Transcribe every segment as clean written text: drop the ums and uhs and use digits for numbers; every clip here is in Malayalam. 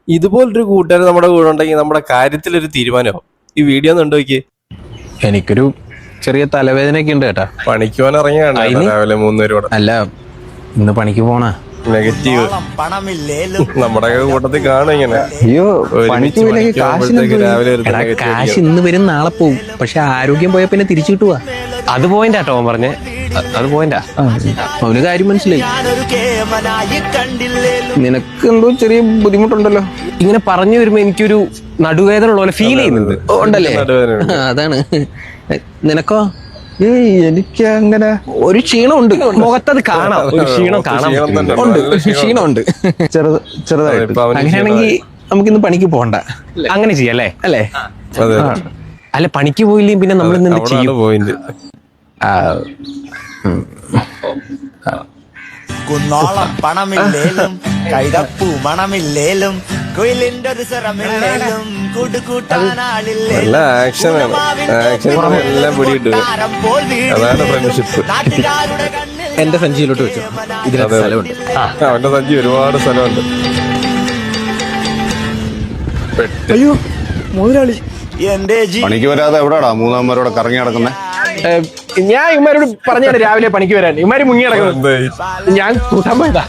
ഇതുപോലൊരു കൂട്ടുകാർ നമ്മുടെ കൂടെ ഉണ്ടെങ്കിൽ നമ്മുടെ കാര്യത്തിലൊരു തീരുമാനമാവും. ഈ വീഡിയോ ഒന്ന് കണ്ടു നോക്കിയേ. എനിക്കൊരു ചെറിയ തലവേദനയൊക്കെ ഉണ്ട് കേട്ടാ. പണിക്ക് പോകാൻ ഇറങ്ങിയാണ് രാവിലെ 3 പേരോടെ. അല്ല, ഇന്ന് പണിക്ക് പോണ നെഗറ്റീവ് നമ്മുടെ കൂട്ടത്തിൽ കാണും ഇങ്ങനെ. അയ്യോ, രാവിലെ കാശ് ഇന്ന് വരും നാളെ പോവും, പക്ഷെ ആരോഗ്യം പോയ പിന്നെ തിരിച്ചു കിട്ടുവാ. അത് പോയിന്റ് ആട്ടോ അവൻ പറഞ്ഞേ, അത് പോയിന്റാ. അവന് കാര്യം മനസ്സിലായി. നിനക്ക് എന്തോ ചെറിയ ബുദ്ധിമുട്ടുണ്ടല്ലോ. ഇങ്ങനെ പറഞ്ഞു വരുമ്പോ എനിക്കൊരു നടുവേദന ഉള്ള പോലെ ഫീൽ ചെയ്യുന്നുണ്ട്. ഉണ്ടല്ലേ? അതാണ്. നിനക്കോ? എനിക്ക് അങ്ങനെ ഒരു ക്ഷീണമുണ്ട്, മുഖത്തത് കാണാം, ഒരു ക്ഷീണം കാണാം. ഉണ്ട്, ക്ഷീണമുണ്ട് ചെറുതായിട്ട്. അങ്ങനെയാണെങ്കിൽ നമുക്കിന്ന് പണിക്ക് പോകണ്ട, അങ്ങനെ ചെയ്യല്ലേ? അല്ലേ? അല്ല, പണിക്ക് പോയില്ലെങ്കിൽ പിന്നെ നമ്മൾ നിന്ന് ചെയ്യും. പോയിന്റ് കുന്നോളം പണമില്ലേലും കൈതപ്പൂ മണമില്ലേലും കുയിലിന്റെ ഒരു സ്വരമില്ലേലും കൂടുകൂട്ടാനാളില്ലേ. നല്ല ആക്ഷനാണ്. ആക്ഷൻ എല്ലാം പിടികിട്ടുക. അതാണ് ഫ്രണ്ട്ഷിപ്പ്. എന്റെ സഞ്ചിയിലോട്ട് വെച്ചു. ഇതിനകത്ത് സ്ഥലമുണ്ട്. അവന്റെ സഞ്ചി ഒരുപാട് സ്ഥലമുണ്ട്. അയ്യോ മുതലാളി എന്റെ പണിക്ക് വരാതെ എവിടെയാടാ മൂന്നാമരോടെ കറങ്ങി നടക്കുന്നേ? ഞാൻ ഇമാരോട് പറഞ്ഞാണ് രാവിലെ പണിക്ക് വരാൻ. ഇമാര് മുങ്ങി നടക്കുന്നത്. ഞാൻ കൂട്ടാൻ പോയതാ.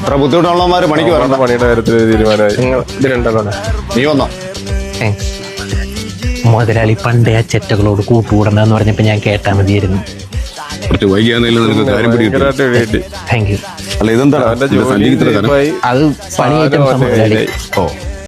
അത്ര ബുദ്ധിമുട്ടുള്ളവന്മാര് പണിക്ക് വരണ്ട. പണിയുടെ കാര്യത്തിൽ തീരുമാനമായി. നീ വന്നോ? മുതലാളി പണ്ടേ ആ ചെറ്റകളോട് കൂട്ടുകൂടണ്ടെന്ന് പറഞ്ഞപ്പോ ഞാൻ കേട്ടാ മതിയായിരുന്നു. കുറച്ച് വൈകിയാണെങ്കിലും നിനക്ക് കാര്യം പിടികിട്ടി. Thank you. അല്ല, ഇതെന്താ അവന്റെ ജോലി അത് പണിയേറ്റം മുതലാളി. ഓ